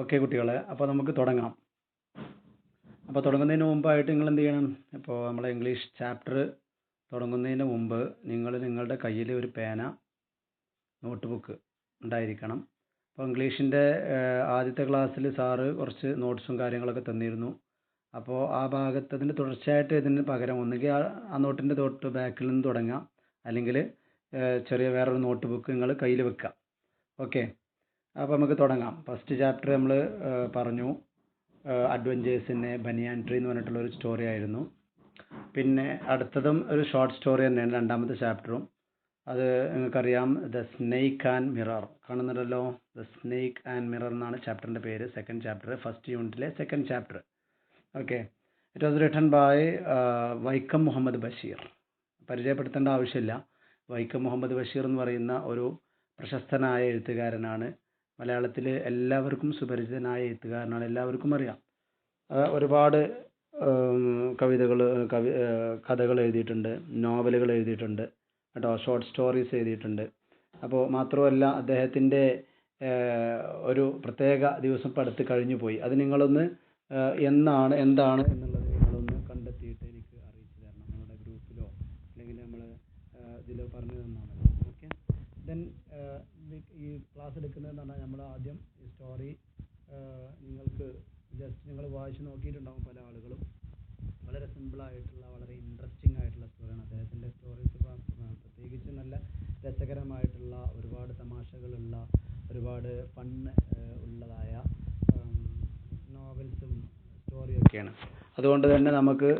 Okay കുട്ടികളെ, അപ്പോൾ നമുക്ക് തുടങ്ങാം. അപ്പോൾ തുടങ്ങുന്നതിന് മുമ്പായിട്ട് നിങ്ങൾ എന്ത് ചെയ്യണം? ഇപ്പോൾ നമ്മളെ ഇംഗ്ലീഷ് ചാപ്റ്റർ തുടങ്ങുന്നതിന് മുമ്പ് നിങ്ങൾ നിങ്ങളുടെ കയ്യിൽ ഒരു പേന, നോട്ട് ബുക്ക് ഉണ്ടായിരിക്കണം. അപ്പോൾ ഇംഗ്ലീഷിൻ്റെ ആദ്യത്തെ ക്ലാസ്സിൽ സാറ് കുറച്ച് നോട്ട്സും കാര്യങ്ങളൊക്കെ തന്നിരുന്നു. അപ്പോൾ ആ ഭാഗത്ത് അതിന് തുടർച്ചയായിട്ട് ഇതിന് പകരം ഒന്നുകിൽ ആ നോട്ടിൻ്റെ തൊട്ട് ബാക്കിൽ നിന്ന് തുടങ്ങാം, അല്ലെങ്കിൽ ചെറിയ വേറൊരു നോട്ട് ബുക്ക് നിങ്ങൾ കയ്യിൽ വെക്കുക. ഓക്കെ, അപ്പോൾ നമുക്ക് തുടങ്ങാം. ഫസ്റ്റ് ചാപ്റ്റർ നമ്മൾ പറഞ്ഞു അഡ്വഞ്ചേഴ്സിൻ്റെ ബനിയാൻ ട്രീ എന്ന് പറഞ്ഞിട്ടുള്ളൊരു സ്റ്റോറി ആയിരുന്നു. പിന്നെ അടുത്തതും ഒരു ഷോർട്ട് സ്റ്റോറി തന്നെയാണ്, രണ്ടാമത്തെ ചാപ്റ്ററും. അത് നിങ്ങൾക്കറിയാം, ദ സ്നേക്ക് ആൻഡ് മിറർ. കാണുന്നുണ്ടല്ലോ, ദ സ്നേക്ക് ആൻഡ് മിറർ എന്നാണ് ചാപ്റ്ററിൻ്റെ പേര്. സെക്കൻഡ് ചാപ്റ്റർ, ഫസ്റ്റ് യൂണിറ്റിലെ second chapter. Okay, it was written by Vaikom Muhammad Basheer. പരിചയപ്പെടുത്തേണ്ട ആവശ്യമില്ല. വൈക്കം മുഹമ്മദ് ബഷീർ എന്ന് പറയുന്ന ഒരു പ്രശസ്തനായ എഴുത്തുകാരനാണ്. മലയാളത്തിൽ എല്ലാവർക്കും സുപരിചിതനായ എഴുത്തുകാരനാണ്, എല്ലാവർക്കും അറിയാം. ഒരുപാട് കഥകൾ എഴുതിയിട്ടുണ്ട്, നോവലുകൾ എഴുതിയിട്ടുണ്ട് കേട്ടോ, ഷോർട്ട് സ്റ്റോറീസ് എഴുതിയിട്ടുണ്ട്. അപ്പോൾ മാത്രമല്ല, അദ്ദേഹത്തിൻ്റെ ഒരു പ്രത്യേക ദിവസം ഇപ്പോൾ അടുത്ത് കഴിഞ്ഞു പോയി. അത് നിങ്ങളൊന്ന് എന്താണ് എന്നുള്ളത് നിങ്ങളൊന്ന് കണ്ടെത്തിയിട്ട് എനിക്ക് അറിയിച്ചു തരണം, നിങ്ങളുടെ ഗ്രൂപ്പിലോ അല്ലെങ്കിൽ നമ്മൾ ഇതിലോ പറഞ്ഞു തന്നാൽ മതി. ഓക്കെ, ദെൻ ഈ ക്ലാസ് എടുക്കുന്നതെന്ന് പറഞ്ഞാൽ നമ്മൾ ആദ്യം ഈ സ്റ്റോറി നിങ്ങൾക്ക് ജസ്റ്റ് നിങ്ങൾ വായിച്ച് നോക്കിയിട്ടുണ്ടാകും പല ആളുകളും. വളരെ സിമ്പിളായിട്ടുള്ള, വളരെ ഇൻട്രസ്റ്റിംഗ് ആയിട്ടുള്ള സ്റ്റോറിയാണ്. അദ്ദേഹത്തിൻ്റെ സ്റ്റോറീസ് പ്രത്യേകിച്ച് നല്ല രസകരമായിട്ടുള്ള, ഒരുപാട് തമാശകളുള്ള, ഒരുപാട് ഫണ്ണ് ഉള്ളതായ നോവൽസും സ്റ്റോറിയൊക്കെയാണ്. അതുകൊണ്ട് തന്നെ നമുക്ക്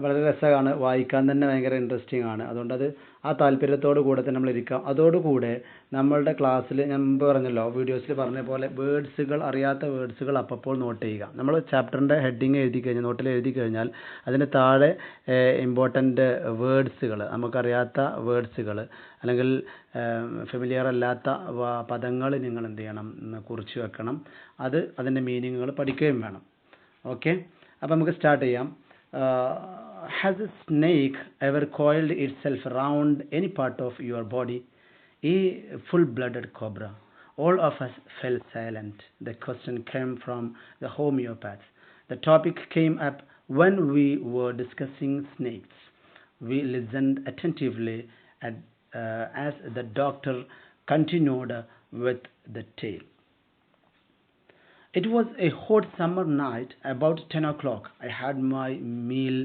വളരെ രസമാണ്, വായിക്കാൻ തന്നെ ഭയങ്കര ഇൻട്രസ്റ്റിംഗ് ആണ്. അതുകൊണ്ട് അത് ആ താല്പര്യത്തോടു കൂടെ തന്നെ നമ്മൾ ഇരിക്കാം. അതോടുകൂടെ നമ്മളുടെ ക്ലാസ്സിൽ ഞാൻ മുമ്പ് പറഞ്ഞല്ലോ, വീഡിയോസിൽ പറഞ്ഞ പോലെ വേർഡ്സുകൾ, അറിയാത്ത വേർഡ്സുകൾ അപ്പോൾ നോട്ട് ചെയ്യുക. നമ്മൾ ചാപ്റ്ററിൻ്റെ ഹെഡിങ് എഴുതി കഴിഞ്ഞാൽ, നോട്ടിൽ എഴുതി കഴിഞ്ഞാൽ അതിന് താഴെ ഇമ്പോർട്ടൻ്റ് വേർഡ്സുകൾ, നമുക്കറിയാത്ത വേർഡ്സുകൾ അല്ലെങ്കിൽ ഫെമിലിയർ അല്ലാത്ത പദങ്ങൾ നിങ്ങൾ എന്ത് ചെയ്യണം, കുറിച്ച് വെക്കണം. അതിൻ്റെ മീനിങ്ങുകൾ പഠിക്കുകയും വേണം. ഓക്കെ, അപ്പോൾ നമുക്ക് സ്റ്റാർട്ട് ചെയ്യാം. Has a snake ever coiled itself around any part of your body? A full-blooded cobra. All of us fell silent. The question came from the homeopaths. The topic came up when we were discussing snakes. We listened attentively as the doctor continued with the tale. It was a hot summer night, about 10 o'clock. I had my meal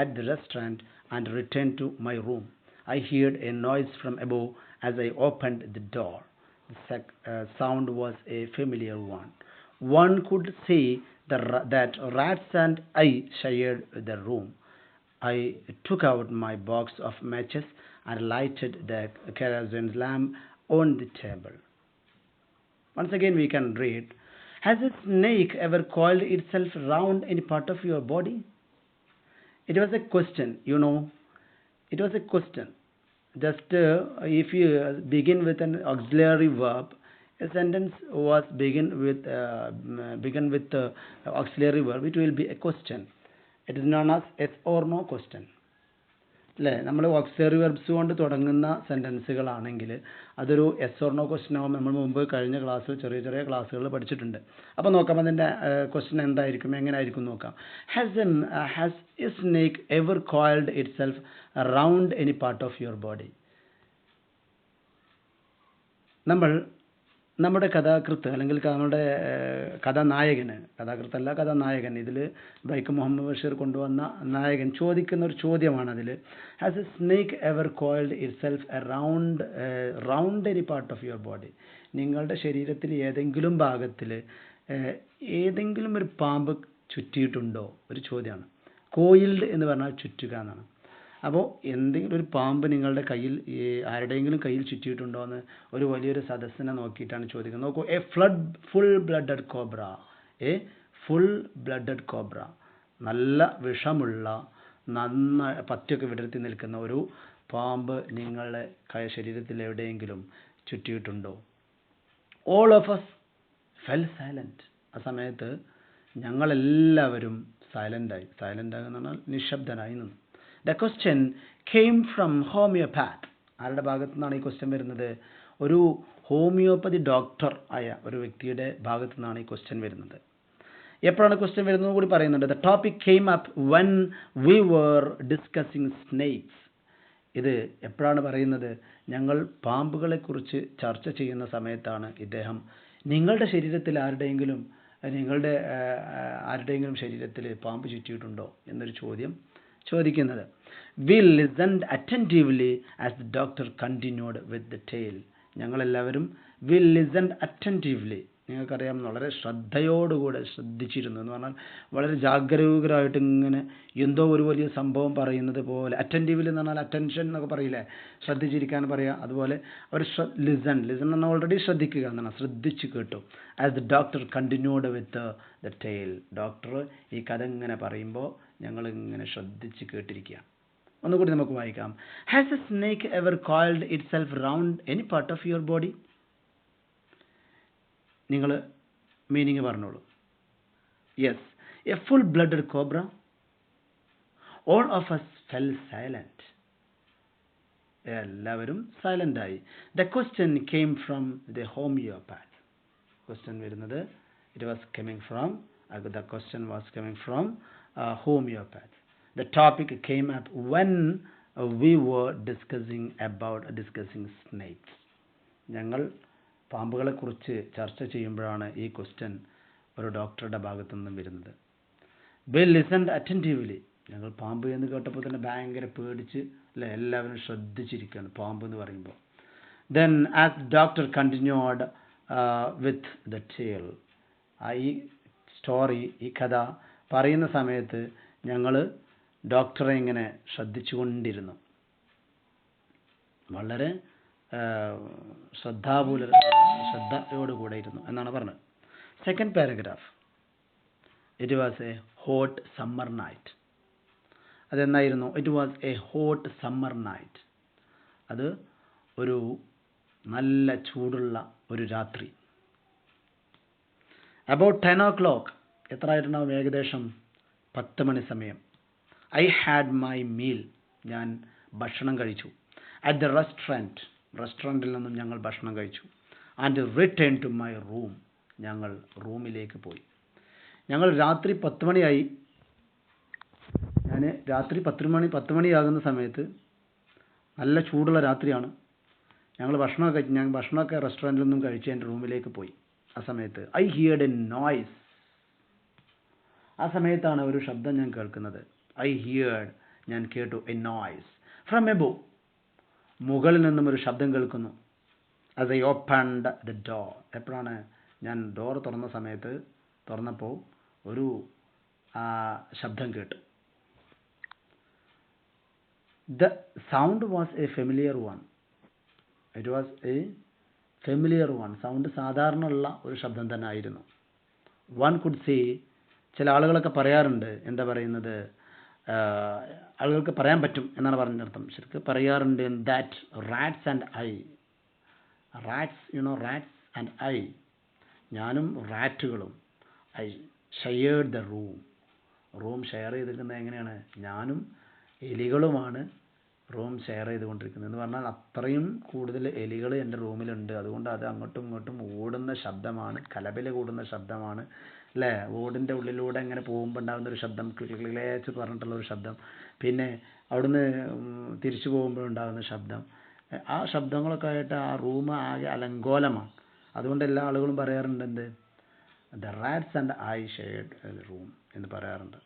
at the restaurant and returned to my room. I heard a noise from above as I opened the door. The sound was a familiar one. One could see that rats and I shared the room. I took out my box of matches and lighted the kerosene lamp on the table. Once again we can read. Has a snake ever coiled itself around any part of your body? It was a question, it was a question. Just if you begin with an auxiliary verb, a sentence was begin with auxiliary verb, it will be a question. It is known as yes or no question. അല്ലേ, നമ്മൾ auxiliary verbs കൊണ്ട് തുടങ്ങുന്ന സെൻറ്റൻസുകളാണെങ്കിൽ അതൊരു S or no question ആകുമ്പോൾ നമ്മൾ മുമ്പ് കഴിഞ്ഞ ക്ലാസ്സിൽ ചെറിയ ക്ലാസ്സുകൾ പഠിച്ചിട്ടുണ്ട്. അപ്പോൾ നോക്കാം അതിൻ്റെ ക്വസ്റ്റ്യൻ എന്തായിരിക്കും, എങ്ങനെയായിരിക്കും നോക്കാം. Has a snake ever coiled it self around any part of your body? നമ്മുടെ കഥാകൃത്ത് അല്ലെങ്കിൽ നമ്മുടെ കഥാനായകൻ ഇതിൽ വൈക്കം മുഹമ്മദ് ബഷീർ കൊണ്ടുവന്ന നായകൻ ചോദിക്കുന്ന ഒരു ചോദ്യമാണ് അതിൽ. Has a snake ever coiled itself round any part of your body? നിങ്ങളുടെ ശരീരത്തിൽ ഏതെങ്കിലും ഭാഗത്തിൽ ഏതെങ്കിലും ഒരു പാമ്പ് ചുറ്റിയിട്ടുണ്ടോ? ഒരു ചോദ്യമാണ്. കോയിൽഡ് എന്ന് പറഞ്ഞാൽ ചുറ്റുക എന്നാണ്. അപ്പോൾ എന്തെങ്കിലും ഒരു പാമ്പ് നിങ്ങളുടെ കയ്യിൽ, ആരുടെയെങ്കിലും കയ്യിൽ ചുറ്റിയിട്ടുണ്ടോ എന്ന് ഒരു വലിയൊരു സദസ്സിനെ നോക്കിയിട്ടാണ് ചോദിക്കുന്നത്. നോക്കൂ, ഫുൾ ബ്ലഡഡ് കോബ്ര, നല്ല വിഷമുള്ള, നന്നായി പറ്റിയൊക്കെ വിടർത്തി നിൽക്കുന്ന ഒരു പാമ്പ് നിങ്ങളുടെ ശരീരത്തിൽ എവിടെയെങ്കിലും ചുറ്റിയിട്ടുണ്ടോ? All of us fell silent. ആ സമയത്ത് ഞങ്ങളെല്ലാവരും സൈലൻ്റായി എന്ന് പറഞ്ഞാൽ നിശബ്ദനായി നിന്നു. The question came from homeopath. ആരുടെ ഭാഗത്തു നിന്നാണ് ഈ ക്വസ്റ്റ്യൻ വരുന്നത്? ഒരു ഹോമിയോപ്പതി ഡോക്ടർ ആയ ഒരു വ്യക്തിയുടെ ഭാഗത്തു നിന്നാണ് ഈ ക്വസ്റ്റ്യൻ വരുന്നത്. എപ്പോഴാണ് ക്വസ്റ്റ്യൻ വരുന്നത് കൂടി പറയുന്നുണ്ട്. The topic came up when we were discussing snakes. ഇത് എപ്പോഴാണ് പറയുന്നത്? ഞങ്ങൾ പാമ്പുകളെക്കുറിച്ച് ചർച്ച ചെയ്യുന്ന സമയത്താണ് ഇദ്ദേഹം നിങ്ങളുടെ ശരീരത്തിൽ ആരുടെയെങ്കിലും ശരീരത്തിൽ പാമ്പ് ചുറ്റിയിട്ടുണ്ടോ എന്നൊരു ചോദ്യം ചോദിക്കുന്നത്. We listened attentively as the doctor continued with the tale. ഞങ്ങളെല്ലാവരും വി ലിസൺഡ് അറ്റൻറ്റീവ്ലി, നിങ്ങൾക്കറിയാം വളരെ ശ്രദ്ധയോടുകൂടെ ശ്രദ്ധിച്ചിരുന്നു എന്ന് പറഞ്ഞാൽ വളരെ ജാഗരൂകരായിട്ട് ഇങ്ങനെ എന്തോ ഒരു വലിയ സംഭവം പറയുന്നത് പോലെ. അറ്റൻറ്റീവ്ലി എന്ന് പറഞ്ഞാൽ അറ്റൻഷൻ എന്നൊക്കെ പറയില്ലേ, ശ്രദ്ധിച്ചിരിക്കാൻ പറയുക. അതുപോലെ അവർ ലിസൺ എന്നാൽ ഓൾറെഡി ശ്രദ്ധിക്കുക എന്നാണ്, ശ്രദ്ധിച്ച് കേട്ടു. As the doctor continued with the tale. Doctor ഈ കഥ ഇങ്ങനെ പറയുമ്പോൾ ഞങ്ങളിങ്ങനെ ശ്രദ്ധിച്ച് കേട്ടിരിക്കുകയാണ്. ഒന്നുകൂടി നമുക്ക് വായിക്കാം. Has a snake ever coiled itself round any part of your body? നിങ്ങൾ മീനിങ് പറഞ്ഞോളൂ. Yes, a full blooded cobra. All of us fell silent. എല്ലാവരും സൈലന്റ് ആയി. The question came from the homeopath. Question വരുന്നത് the question was coming from homeopath. The topic came up when we were discussing snakes. ഞങ്ങൾ പാമ്പുകളെ കുറിച്ച് ചർച്ച ചെയ്യുമ്പോഴാണ് ഈ question ഒരു ഡോക്ടറുടെ ഭാഗത്തു നിന്നും വരുന്നത്. We listened attentively. ഞങ്ങൾ പാമ്പ് എന്ന് കേട്ടപ്പോൾ തന്നെ ഭയങ്കര പേടിച്ച് അല്ലേ, എല്ലാവരും ശ്രദ്ധിച്ചിരിക്കുകയാണ് പാമ്പ് എന്ന് പറയുമ്പോൾ. Then as doctor continued with the tale. ഈ സ്റ്റോറി, ഈ കഥ പറയുന്ന സമയത്ത് ഞങ്ങൾ ഡോക്ടറെ ഇങ്ങനെ ശ്രദ്ധിച്ചുകൊണ്ടിരുന്നു. വളരെ ശ്രദ്ധയോടുകൂടെ ഇരുന്നു എന്നാണ് പറഞ്ഞത്. Second paragraph. It was a hot summer night. അതെന്നായിരുന്നു? It was a hot summer night. അത് ഒരു നല്ല ചൂടുള്ള ഒരു രാത്രി. About 10 o'clock. എത്ര ആയിട്ടുണ്ടാവും? ഏകദേശം 10 മണി സമയം. I had my meal. ഞാൻ ഭക്ഷണം കഴിച്ചു. അറ്റ് ദ റെസ്റ്റോറൻറ്റിൽ നിന്നും ഞങ്ങൾ ഭക്ഷണം കഴിച്ചു. And return to my room. ഞങ്ങൾ റൂമിലേക്ക് പോയി. ഞങ്ങൾ രാത്രി 10 മണിയായി. രാത്രി 10 മണിയാകുന്ന സമയത്ത് നല്ല ചൂടുള്ള രാത്രിയാണ്. ഞങ്ങൾ ഭക്ഷണമൊക്കെ റെസ്റ്റോറൻറ്റിൽ നിന്നും കഴിച്ച് എൻ്റെ റൂമിലേക്ക് പോയി. ആ സമയത്ത് ഐ ഹിയർഡ് എ നോയ്സ്. ആ സമയത്താണ് ഒരു ശബ്ദം ഞാൻ കേൾക്കുന്നത്. ഞാൻ കേട്ടു എ നോയ്സ് ഫ്രം എബോവ്. മുകളിൽ നിന്നും ഒരു ശബ്ദം കേൾക്കുന്നു. As I opened the door. എപ്പോഴാണ്? ഞാൻ ഡോർ തുറന്നപ്പോൾ ഒരു ശബ്ദം കേട്ടു. The sound was A familiar one. It was A familiar one. Sound സാധാരണ ഉള്ള ഒരു ശബ്ദം തന്നെ ആയിരുന്നു. One could say. ചില ആളുകളൊക്കെ പറയാറുണ്ട്, എന്താ പറയുന്നത്, ആളുകൾക്ക് പറയാൻ പറ്റും എന്നാണ് പറഞ്ഞർത്ഥം. ശരിക്കും പറയാറുണ്ട്, ദാറ്റ് റാറ്റ്സ് ആൻഡ് ഐ, ഞാനും റാറ്റുകളും, I shared the room share ചെയ്തിരിക്കുന്നത് എങ്ങനെയാണ്? ഞാനും എലികളുമാണ് റൂം ഷെയർ ചെയ്തുകൊണ്ടിരിക്കുന്നത് എന്ന് പറഞ്ഞാൽ അത്രയും കൂടുതൽ എലികൾ എൻ്റെ റൂമിലുണ്ട്. അതുകൊണ്ട് അത് അങ്ങോട്ടും ഇങ്ങോട്ടും ഓടുന്ന ശബ്ദമാണ്, കലപില കൂടുന്ന ശബ്ദമാണ് അല്ലേ. ഓടിൻ്റെ ഉള്ളിലൂടെ ഇങ്ങനെ പോകുമ്പോൾ ഉണ്ടാകുന്ന ഒരു ശബ്ദം, ക്ലിക്ലേച്ച് പറഞ്ഞിട്ടുള്ള ഒരു ശബ്ദം. പിന്നെ അവിടുന്ന് തിരിച്ചു പോകുമ്പോഴുണ്ടാകുന്ന ശബ്ദം. ആ ശബ്ദങ്ങളൊക്കെ ആയിട്ട് ആ റൂം ആകെ അലങ്കോലമാണ്. അതുകൊണ്ട് എല്ലാ ആളുകളും പറയാറുണ്ട്, എന്ത്, the rats and I shared room എന്ന് പറയാറുണ്ട്.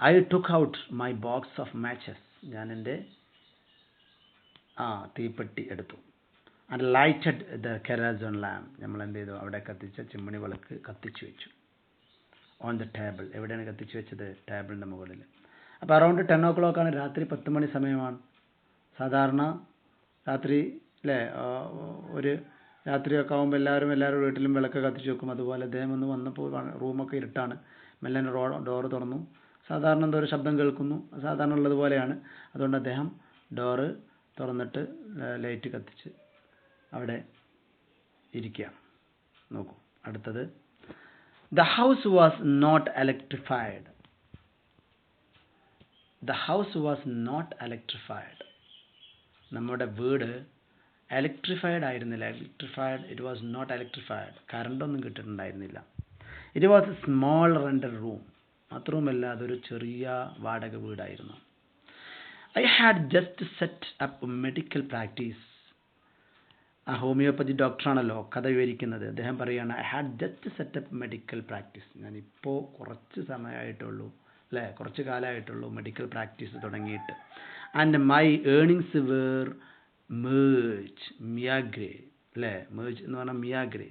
I took out my box of matches. ഞാൻ എൻ്റെ തീപ്പെട്ടി എടുത്തു. And lighted the kerosene lamp. നമ്മൾ എന്ത് ചെയ്തു? അവിടെ കത്തിച്ച ചിമ്മിണി വിളക്ക് കത്തിച്ചു വെച്ചു. On the table. എവിടെയാണ് കത്തിച്ചു വെച്ചത്? ടേബിളിൻ്റെ മുകളിൽ. അപ്പോൾ അറൗണ്ട് 10 o'clock ആണ്. രാത്രി 10 മണി സമയമാണ്. സാധാരണ രാത്രി അല്ലേ, ഒരു രാത്രിയൊക്കെ ആകുമ്പോൾ എല്ലാവരും വീട്ടിലും വിളക്ക് കത്തിച്ച് വെക്കും. അതുപോലെ അദ്ദേഹം ഒന്ന് വന്നപ്പോൾ റൂമൊക്കെ ഇരുട്ടാണ്. മെല്ലെ ഡോറ് തുറന്നു. സാധാരണ എന്തോ ഒരു ശബ്ദം കേൾക്കുന്നു, സാധാരണ ഉള്ളതുപോലെയാണ്. അതുകൊണ്ട് അദ്ദേഹം ഡോറ് തുറന്നിട്ട് ലൈറ്റ് കത്തിച്ച് അവിടെ ഇരിക്കുക. നോക്കൂ അടുത്തത്. The house was not electrified. നമ്മുടെ വീട് ഇലക്ട്രിഫൈഡ് ആയിരുന്നില്ല. It was not electrified. കറണ്ടൊന്നും കിട്ടിയിട്ടുണ്ടായിരുന്നില്ല. It was a small rented room. മാത്രവുമല്ല അതൊരു ചെറിയ വാടക വീടായിരുന്നു. I had just set up medical practice. ആ ഹോമിയോപ്പതി ഡോക്ടറാണല്ലോ കഥ വിവരിക്കുന്നത്. അദ്ദേഹം പറയുകയാണ്, I had just set up medical practice. ഞാനിപ്പോൾ കുറച്ച് സമയമായിട്ടുള്ളൂ, അല്ലേ, കുറച്ച് കാലമായിട്ടുള്ളൂ മെഡിക്കൽ പ്രാക്ടീസ് തുടങ്ങിയിട്ട്. And my earnings were meagre, അല്ലേ, മേജ് എന്ന് പറഞ്ഞാൽ മിയാഗ്രേ,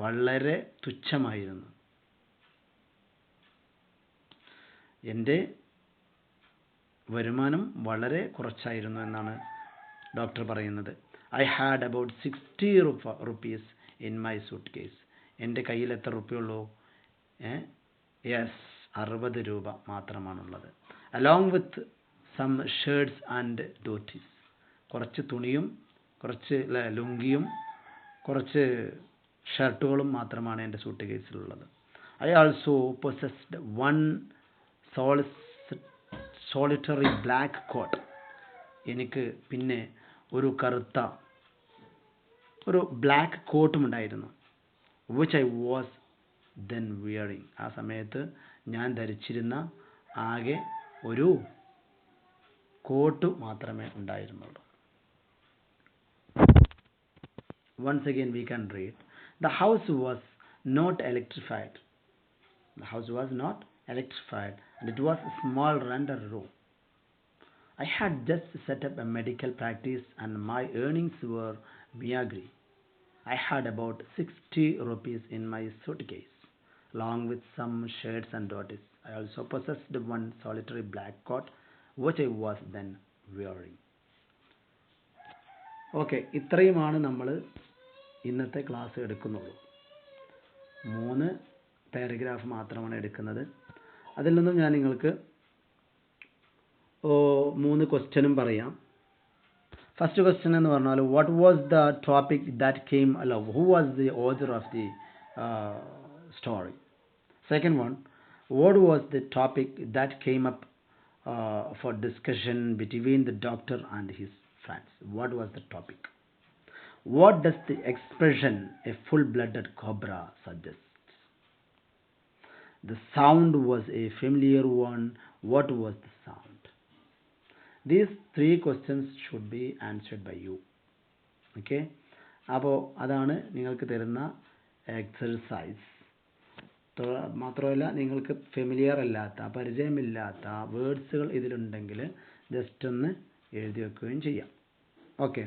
വളരെ തുച്ഛമായിരുന്നു. എൻ്റെ വരുമാനം വളരെ കുറച്ചായിരുന്നു എന്നാണ് ഡോക്ടർ പറയുന്നത്. I had about 60 rupees in my suitcase. എൻ്റെ കയ്യിൽ എത്ര റുപ്യുള്ളൂ? യെസ്, 60 രൂപ മാത്രമാണുള്ളത്. Along with some shirts and dhotis. കുറച്ച് തുണിയും കുറച്ച് ലുങ്കിയും കുറച്ച് ഷർട്ടുകളും മാത്രമാണ് എൻ്റെ സൂട്ട് കേസിലുള്ളത്. I also possessed one solitary black coat. എനിക്ക് പിന്നെ ഒരു കറുത്ത ഒരു ബ്ലാക്ക് കോട്ടും ഉണ്ടായിരുന്നു. Which I was then wearing. ആ സമയത്ത് ഞാൻ ധരിച്ചിരുന്ന ആകെ ഒരു കോട്ട് മാത്രമേ ഉണ്ടായിരുന്നുള്ളൂ. Once again we can read. The house was not electrified. The house was not electrified and it was a small rented room. I had just set up a medical practice and my earnings were meagre. I had about 60 rupees in my suitcase, along with some shirts and dhotis. I also possessed one solitary black coat, which I was then wearing. Okay, ഇത്രയുമാണ് നമ്മൾ ഇന്നത്തെ class എടുക്കുന്നുള്ളൂ. 3 paragraph മാത്രമാണ് എടുക്കുന്നത്. അതിൽ നിന്നും ഞാൻ നിങ്ങൾക്ക് 3 ക്വസ്റ്റ്യനും പറയാം. ഫസ്റ്റ് ക്വസ്റ്റ്യൻ എന്ന് പറഞ്ഞാൽ, what was the topic that came അല്ല who was the author of the story. Second one, what was the topic that came up for discussion between the doctor and his friends. What was the topic? What does the expression a full-blooded cobra suggests? The sound was a familiar one. What was the sound? These 3 questions should be answered by you. Okay? അപ്പോൾ അതാണ് നിങ്ങൾക്ക് തരുന്ന exercise. മാത്രമല്ല, നിങ്ങൾക്ക് familiar അല്ലാത്ത, പരിചയമില്ലാത്ത വേർഡ്സുകൾ ഇതിലുണ്ടെങ്കിൽ just ഒന്ന് എഴുതി വെക്കുകയും ചെയ്യാം. ഓക്കെ.